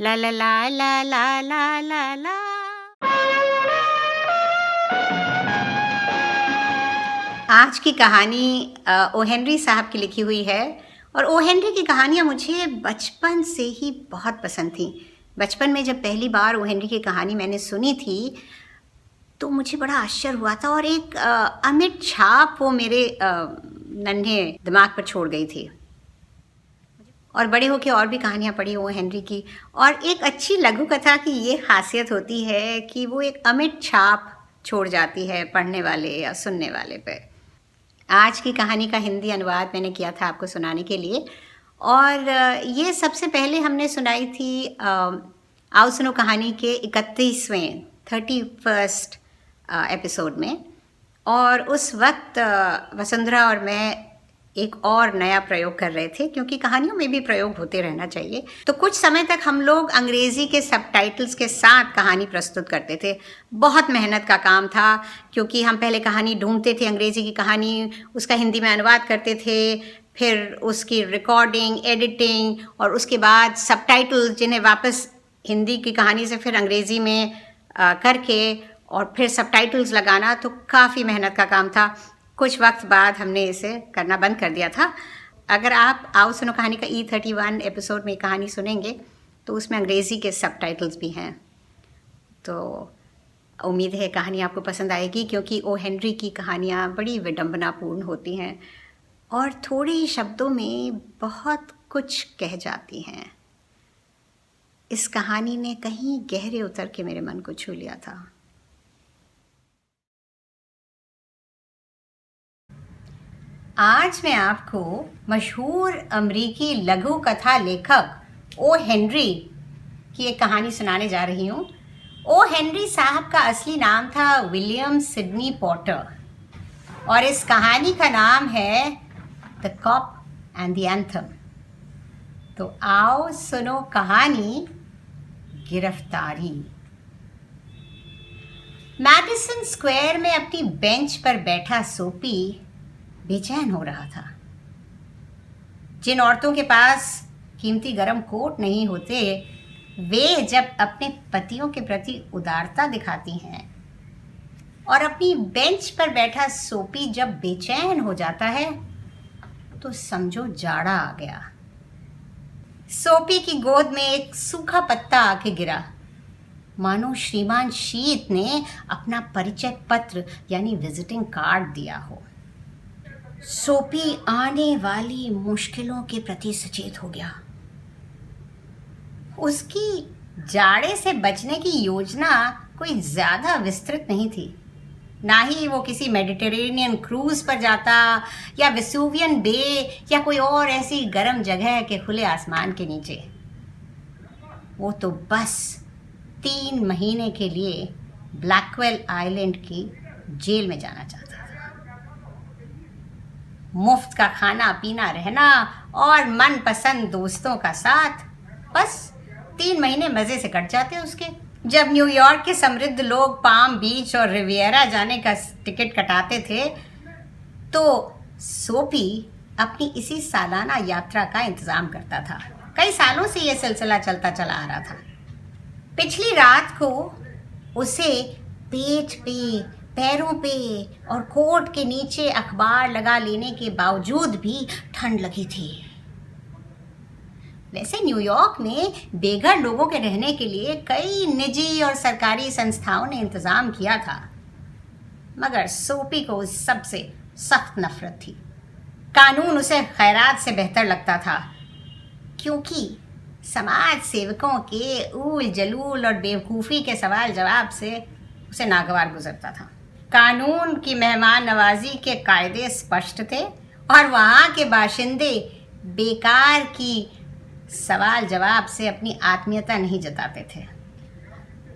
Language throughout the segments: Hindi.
ला ला ला ला ला ला ला ला। आज की कहानी ओ हेनरी साहब की लिखी हुई है और ओ हेनरी की कहानियाँ मुझे बचपन से ही बहुत पसंद थी। बचपन में जब पहली बार ओ हेनरी की कहानी मैंने सुनी थी तो मुझे बड़ा आश्चर्य हुआ था और एक अमिट छाप वो मेरे नन्हे दिमाग पर छोड़ गई थी। और बड़े होके और भी कहानियाँ पढ़ी ओ हेनरी की, और एक अच्छी लघु कथा की ये खासियत होती है कि वो एक अमिट छाप छोड़ जाती है पढ़ने वाले या सुनने वाले पे। आज की कहानी का हिंदी अनुवाद मैंने किया था आपको सुनाने के लिए, और ये सबसे पहले हमने सुनाई थी आओ सुनो कहानी के 31वें एपिसोड में। और उस वक्त वसुंधरा और मैं एक और नया प्रयोग कर रहे थे, क्योंकि कहानियों में भी प्रयोग होते रहना चाहिए। तो कुछ समय तक हम लोग अंग्रेज़ी के सबटाइटल्स के साथ कहानी प्रस्तुत करते थे। बहुत मेहनत का काम था, क्योंकि हम पहले कहानी ढूंढते थे, अंग्रेज़ी की कहानी, उसका हिंदी में अनुवाद करते थे, फिर उसकी रिकॉर्डिंग, एडिटिंग, और उसके बाद सबटाइटल्स जिन्हें वापस हिंदी की कहानी से फिर अंग्रेज़ी में करके और फिर सबटाइटल्स लगाना, तो काफ़ी मेहनत का काम था। कुछ वक्त बाद हमने इसे करना बंद कर दिया था। अगर आप आओ सुनो कहानी का E31 एपिसोड में कहानी सुनेंगे तो उसमें अंग्रेज़ी के सबटाइटल्स भी हैं। तो उम्मीद है कहानी आपको पसंद आएगी, क्योंकि ओ हेनरी की कहानियाँ बड़ी विडंबनापूर्ण होती हैं और थोड़े ही शब्दों में बहुत कुछ कह जाती हैं। इस कहानी ने कहीं गहरे उतर के मेरे मन को छू लिया था। आज मैं आपको मशहूर अमेरिकी लघु कथा लेखक ओ हेनरी की एक कहानी सुनाने जा रही हूँ। ओ हेनरी साहब का असली नाम था विलियम सिडनी पॉटर, और इस कहानी का नाम है the cop and the anthem. तो आओ सुनो कहानी गिरफ्तारी। मैडिसन स्क्वायर में अपनी बेंच पर बैठा सोपी बेचैन हो रहा था। जिन औरतों के पास कीमती गरम कोट नहीं होते, वे जब अपने पतियों के प्रति उदारता दिखाती हैं, और अपनी बेंच पर बैठा सोपी जब बेचैन हो जाता है तो समझो जाड़ा आ गया। सोपी की गोद में एक सूखा पत्ता आके गिरा, मानो श्रीमान शीत ने अपना परिचय पत्र यानी विजिटिंग कार्ड दिया हो। सोपी आने वाली मुश्किलों के प्रति सचेत हो गया। उसकी जाड़े से बचने की योजना कोई ज़्यादा विस्तृत नहीं थी। ना ही वो किसी मेडिटेरेनियन क्रूज पर जाता, या वेसुवियन बे, या कोई और ऐसी गर्म जगह के खुले आसमान के नीचे। वो तो बस 3 महीने के लिए ब्लैकवेल आइलैंड की जेल में जाना चाहता था। मुफ्त का खाना पीना, रहना और मनपसंद दोस्तों का साथ, बस 3 महीने मज़े से कट जाते उसके। जब न्यूयॉर्क के समृद्ध लोग पाम बीच और रिवियरा जाने का टिकट कटाते थे, तो सोपी अपनी इसी सालाना यात्रा का इंतज़ाम करता था। कई सालों से यह सिलसिला चलता चला आ रहा था। पिछली रात को उसे पेट पे, पैरों पे और कोट के नीचे अखबार लगा लेने के बावजूद भी ठंड लगी थी। वैसे न्यूयॉर्क में बेघर लोगों के रहने के लिए कई निजी और सरकारी संस्थाओं ने इंतज़ाम किया था, मगर सोपी को उस सबसे सख्त नफरत थी। कानून उसे खैरात से बेहतर लगता था, क्योंकि समाज सेवकों के ऊल जलूल और बेवकूफ़ी के सवाल जवाब से उसे नागवार गुजरता था। कानून की मेहमान नवाजी के कायदे स्पष्ट थे, और वहाँ के बाशिंदे बेकार की सवाल जवाब से अपनी आत्मीयता नहीं जताते थे।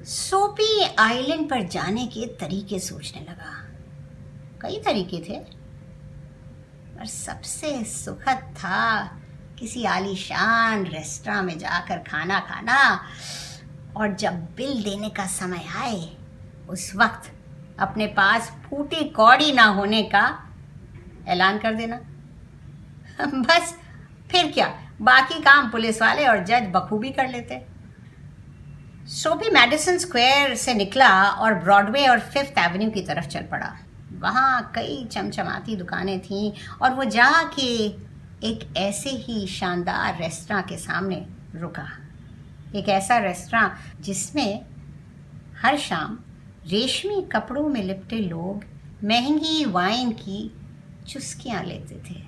सोपी आइलैंड पर जाने के तरीके सोचने लगा। कई तरीके थे, पर सबसे सुखद था किसी आलीशान रेस्टोरेंट में जाकर खाना खाना, और जब बिल देने का समय आए उस वक्त अपने पास फूटी कौड़ी ना होने का ऐलान कर देना। बस फिर क्या, बाकी काम पुलिस वाले और जज बखूबी कर लेते। सोपी मैडिसन स्क्वायर से निकला और ब्रॉडवे और फिफ्थ एवेन्यू की तरफ चल पड़ा। वहाँ कई चमचमाती दुकानें थीं और वो जाके एक ऐसे ही शानदार रेस्टोरेंट के सामने रुका। एक ऐसा रेस्टोरेंट जिसमें हर शाम रेशमी कपड़ों में लिपटे लोग महंगी वाइन की चुस्कियाँ लेते थे।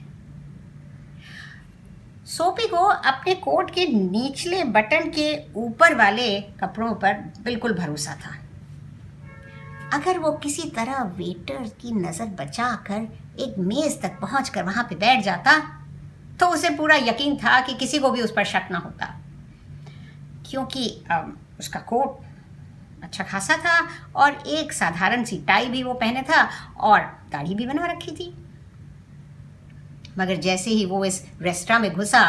सोपी को अपने कोट के निचले बटन के ऊपर वाले कपड़ों पर बिल्कुल भरोसा था। अगर वो किसी तरह वेटर की नज़र बचाकर एक मेज़ तक पहुंचकर वहां पे बैठ जाता तो उसे पूरा यकीन था कि किसी को भी उस पर शक ना होता, क्योंकि उसका कोट अच्छा खासा था और एक साधारण सी टाई भी वो पहने था और दाढ़ी भी बना रखी थी। मगर जैसे ही वो इस रेस्टोरेंट में घुसा,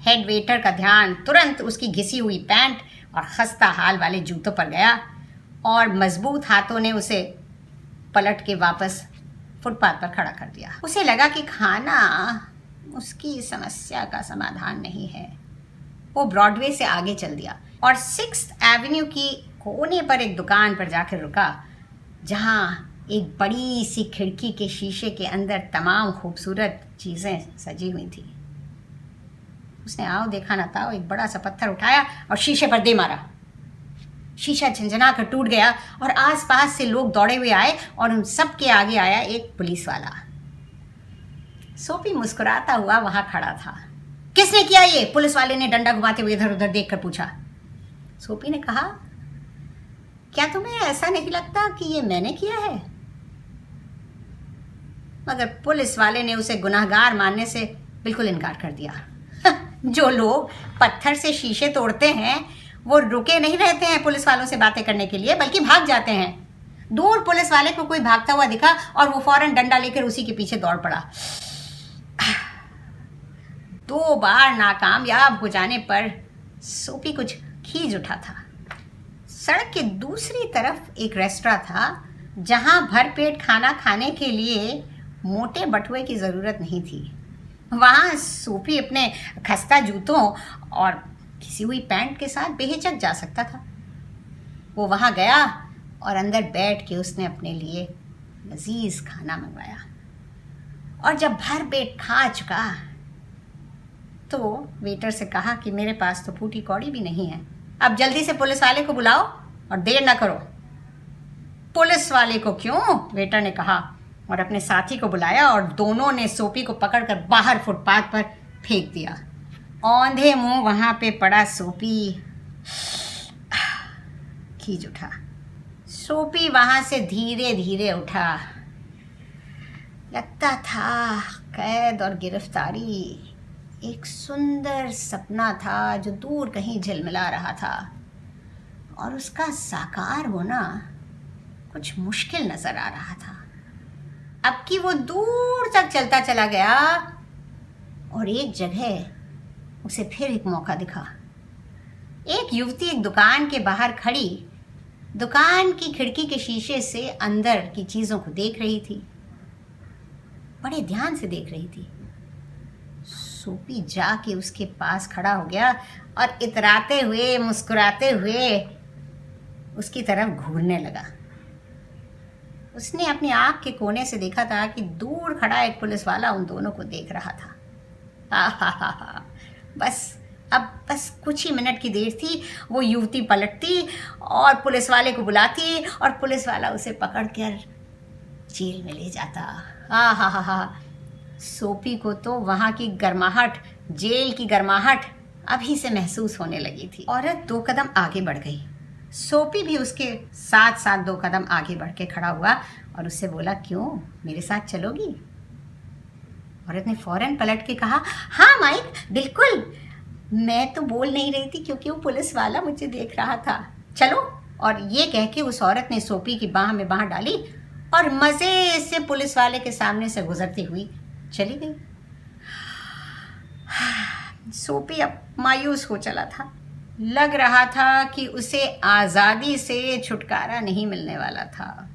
हेड वेटर का ध्यान तुरंत उसकी घिसी हुई पैंट और खस्ता हाल वाले जूतों पर गया और मजबूत हाथों ने उसे पलट के वापस फुटपाथ पर खड़ा कर दिया। उसे लगा कि खाना उसकी समस्या का समाधान नहीं है। वो ब्रॉडवे से आगे चल दिया और सिक्स्थ एवेन्यू की कोने पर एक दुकान पर जाकर रुका, जहाँ एक बड़ी सी खिड़की के शीशे के अंदर तमाम खूबसूरत चीज़ें सजी हुई थी। उसने आओ देखा ना था एक बड़ा सा पत्थर उठाया और शीशे पर दे मारा। शीशा झंझना कर टूट गया और आसपास से लोग दौड़े हुए आए और उन सब के आगे आया एक पुलिस वाला। सोपी मुस्कुराता हुआ वहां खड़ा था। किसने किया ये? पुलिस वाले ने डंडा घुमाते हुए इधर उधर देखकर पूछा। सोपी ने कहा, क्या तुम्हें ऐसा नहीं लगता कि ये मैंने किया है? मगर पुलिस वाले ने उसे गुनाहगार मानने से बिल्कुल इनकार कर दिया। जो लोग पत्थर से शीशे तोड़ते हैं वो रुके नहीं रहते हैं पुलिस वालों से बातें करने के लिए, बल्कि भाग जाते हैं। दूर पुलिस वाले को कोई भागता हुआ दिखा और वो फौरन डंडा लेकर उसी के पीछे दौड़ पड़ा। 2 बार नाकामयाब हो जाने पर सोपी कुछ खींच उठा था। सड़क के दूसरी तरफ एक रेस्टोरेंट था जहां भरपेट खाना खाने के लिए मोटे बटुए की ज़रूरत नहीं थी। वहाँ सोपी अपने खस्ता जूतों और घिसी हुई पैंट के साथ बेहिचक जा सकता था। वो वहाँ गया और अंदर बैठ के उसने अपने लिए लजीज खाना मंगवाया और जब भर पेट खा चुका तो वेटर से कहा कि मेरे पास तो फूटी कौड़ी भी नहीं है, अब जल्दी से पुलिस वाले को बुलाओ और देर ना करो। पुलिस वाले को क्यों? वेटर ने कहा और अपने साथी को बुलाया और दोनों ने सोपी को पकड़कर बाहर फुटपाथ पर फेंक दिया। औंधे मुंह वहां पे पड़ा सोपी खींच उठा। सोपी वहां से धीरे धीरे उठा। लगता था कैद और गिरफ्तारी एक सुंदर सपना था जो दूर कहीं झिलमिला रहा था और उसका साकार होना कुछ मुश्किल नजर आ रहा था। अब कि वो दूर तक चलता चला गया और एक जगह उसे फिर एक मौका दिखा। एक युवती एक दुकान के बाहर खड़ी दुकान की खिड़की के शीशे से अंदर की चीज़ों को देख रही थी, बड़े ध्यान से देख रही थी। सोपी जाके उसके पास खड़ा हो गया और इतराते हुए मुस्कुराते हुए उसकी तरफ घूरने लगा। उसने अपनी आँख के कोने से देखा था कि दूर खड़ा एक पुलिस वाला उन दोनों को देख रहा था। बस कुछ ही मिनट की देर थी, वो युवती पलटती और पुलिस वाले को बुलाती और पुलिस वाला उसे पकड़कर जेल में ले जाता। सोपी को तो वहाँ की गर्माहट, जेल की गर्माहट अभी से महसूस होने लगी थी। औरत 2 कदम आगे बढ़ गई। सोपी भी उसके साथ साथ 2 कदम आगे बढ़ के खड़ा हुआ और उससे बोला, क्यों, मेरे साथ चलोगी? औरत ने फौरन पलट के कहा, हाँ माइक, बिल्कुल। मैं तो बोल नहीं रही थी क्योंकि वो पुलिस वाला मुझे देख रहा था। चलो। और ये कह के उस औरत ने सोपी की बाह में बाह डाली और मज़े से पुलिस वाले के सामने से गुजरती हुई चली गई। सोपी अब मायूस हो चला था। लग रहा था कि उसे आज़ादी से छुटकारा नहीं मिलने वाला था।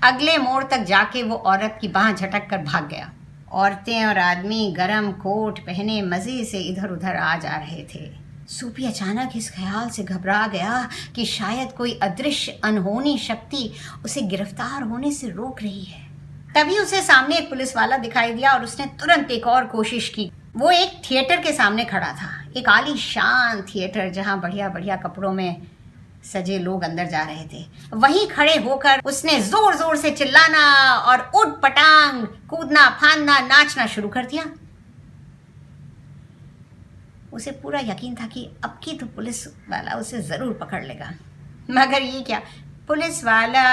अगले मोड़ तक जाके वो औरत की बाह झटक कर भाग गया। औरतें और आदमी गरम कोट पहने मज़े से इधर उधर आ जा रहे थे। सूफी अचानक इस ख्याल से घबरा गया कि शायद कोई अदृश्य अनहोनी शक्ति उसे गिरफ्तार होने से रोक रही है। तभी उसे सामने एक पुलिस वाला दिखाई दिया और उसने तुरंत एक और कोशिश की। वो एक थिएटर के सामने खड़ा था, एक आलीशान थिएटर जहां बढ़िया बढ़िया कपड़ों में सजे लोग अंदर जा रहे थे। वहीं खड़े होकर उसने जोर जोर से चिल्लाना और उठ पटांग कूदना फांदना नाचना शुरू कर दिया। उसे पूरा यकीन था कि अब की तो पुलिस वाला उसे जरूर पकड़ लेगा। मगर ये क्या, पुलिस वाला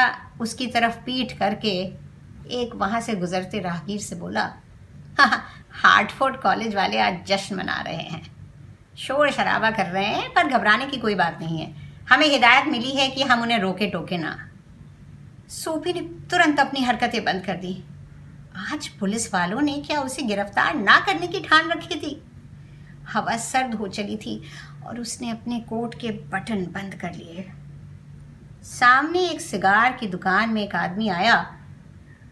उसकी तरफ पीठ करके एक वहां से गुजरते राहगीर से बोला, हार्टफोर्ड कॉलेज वाले आज जश्न मना रहे हैं, शोर शराबा कर रहे हैं, पर घबराने की कोई बात नहीं है। हमें हिदायत मिली है कि हम उन्हें रोके टोके ना। सूफी ने तुरंत अपनी हरकतें बंद कर दी। आज पुलिस वालों ने क्या उसे गिरफ्तार ना करने की ठान रखी थी? हवा सर्द हो चली थी और उसने अपने कोट के बटन बंद कर लिए। सामने एक सिगार की दुकान में एक आदमी आया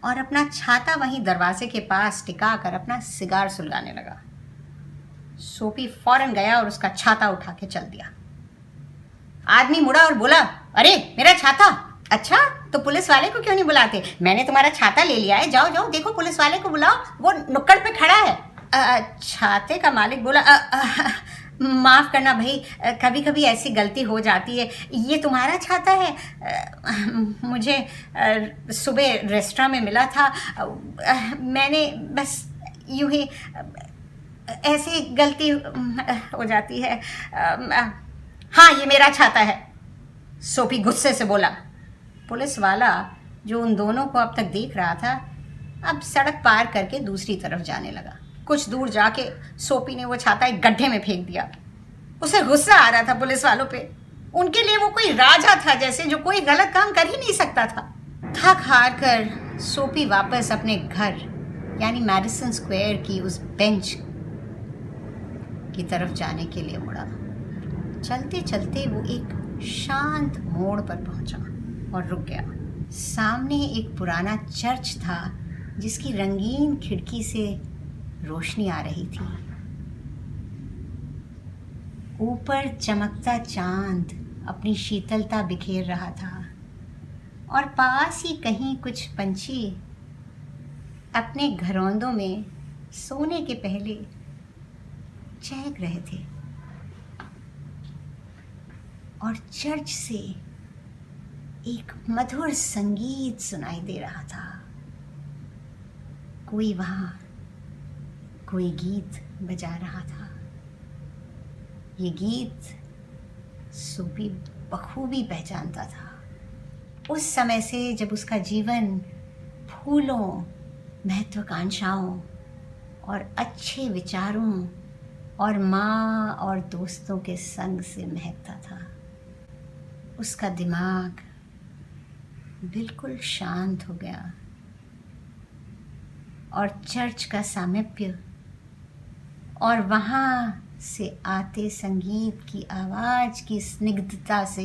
और अपना छाता वहीं दरवाजे के पास टिका कर अपना सिगार सुलगाने लगा। सोपी फौरन गया और उसका छाता उठा के चल दिया। आदमी मुड़ा और बोला, अरे मेरा छाता! अच्छा, तो पुलिस वाले को क्यों नहीं बुलाते? मैंने तुम्हारा छाता ले लिया है, जाओ जाओ देखो पुलिस वाले को बुलाओ, वो नुक्कड़ पे खड़ा है। छाते का मालिक बोला, माफ़ करना भाई, कभी कभी ऐसी गलती हो जाती है। ये तुम्हारा छाता है? मुझे सुबह रेस्टोरेंट में मिला था, मैंने बस यूं ही ऐसी गलती हो जाती है। हाँ, ये मेरा छाता है, सोपी गुस्से से बोला। पुलिस वाला जो उन दोनों को अब तक देख रहा था, अब सड़क पार करके दूसरी तरफ जाने लगा। कुछ दूर जाके सोपी ने वो छाता एक गड्ढे में फेंक दिया। उसे गुस्सा आ रहा था पुलिस वालों पे। उनके लिए वो कोई राजा था जैसे, जो कोई गलत काम कर ही नहीं सकता था। थक हार कर सोपी वापस अपने घर यानी मैडिसन स्क्वायर की उस बेंच की तरफ जाने के लिए मुड़ा। चलते चलते वो एक शांत मोड़ पर पहुंचा और रुक गया। सामने एक पुराना चर्च था जिसकी रंगीन खिड़की से रोशनी आ रही थी। ऊपर चमकता चांद अपनी शीतलता बिखेर रहा था और पास ही कहीं कुछ पंछी अपने घरौंदों में सोने के पहले चहक रहे थे और चर्च से एक मधुर संगीत सुनाई दे रहा था। कोई वहां कोई गीत बजा रहा था। ये गीत सूफी बखूबी पहचानता था। उस समय से जब उसका जीवन फूलों, महत्वाकांक्षाओं और अच्छे विचारों और माँ और दोस्तों के संग से महकता था। उसका दिमाग बिल्कुल शांत हो गया और चर्च का सामीप्य और वहाँ से आते संगीत की आवाज़ की स्निग्धता से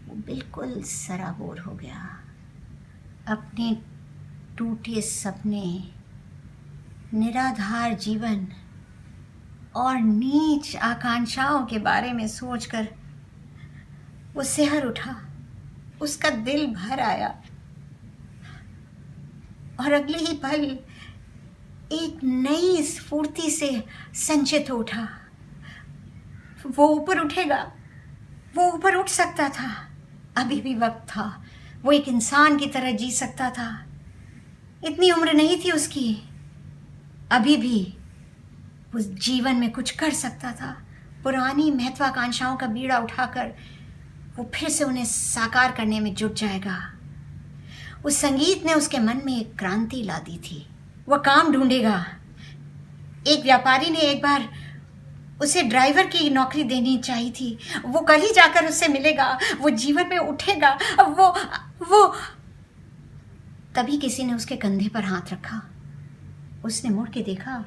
वो बिल्कुल सराबोर हो गया। अपने टूटे सपने, निराधार जीवन और नीच आकांक्षाओं के बारे में सोचकर वो सिहर उठा। उसका दिल भर आया और अगले ही पल एक नई स्फूर्ति से संचित हो उठा। वो ऊपर उठेगा, वो ऊपर उठ सकता था। अभी भी वक्त था, वो एक इंसान की तरह जी सकता था। इतनी उम्र नहीं थी उसकी, अभी भी वो जीवन में कुछ कर सकता था। पुरानी महत्वाकांक्षाओं का बीड़ा उठाकर वो फिर से उन्हें साकार करने में जुट जाएगा। उस संगीत ने उसके मन में एक क्रांति ला दी थी। वह काम ढूंढेगा। एक व्यापारी ने एक बार उसे ड्राइवर की नौकरी देनी चाहिए थी। वो कल ही जाकर उससे मिलेगा, वो जीवन में उठेगा। वो तभी किसी ने उसके कंधे पर हाथ रखा। उसने मुड़ के देखा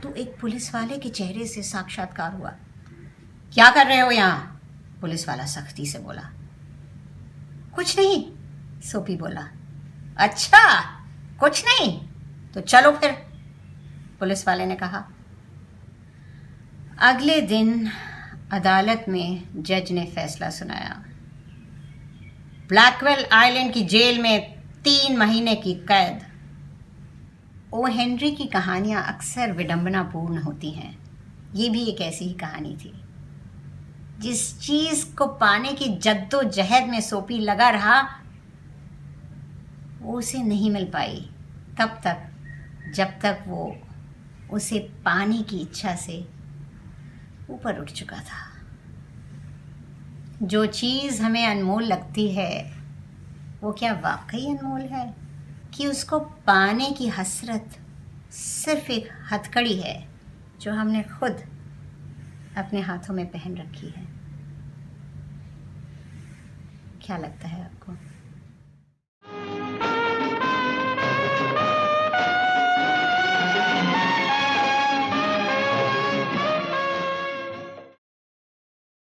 तो एक पुलिस वाले के चेहरे से साक्षात्कार हुआ। क्या कर रहे हो यहाँ? पुलिस वाला सख्ती से बोला। कुछ नहीं, सोपी बोला। अच्छा, कुछ नहीं तो चलो फिर, पुलिस वाले ने कहा। अगले दिन अदालत में जज ने फैसला सुनाया। ब्लैकवेल आइलैंड की जेल में 3 महीने की कैद। ओ हेनरी की कहानियाँ अक्सर विडंबनापूर्ण होती हैं। ये भी एक ऐसी ही कहानी थी। जिस चीज़ को पाने की जद्दोजहद में सोपी लगा रहा, वो उसे नहीं मिल पाई तब तक जब तक वो उसे पाने की इच्छा से ऊपर उठ चुका था। जो चीज़ हमें अनमोल लगती है वो क्या वाकई अनमोल है, कि उसको पाने की हसरत सिर्फ एक हथकड़ी है जो हमने खुद अपने हाथों में पहन रखी है। क्या लगता है आपको?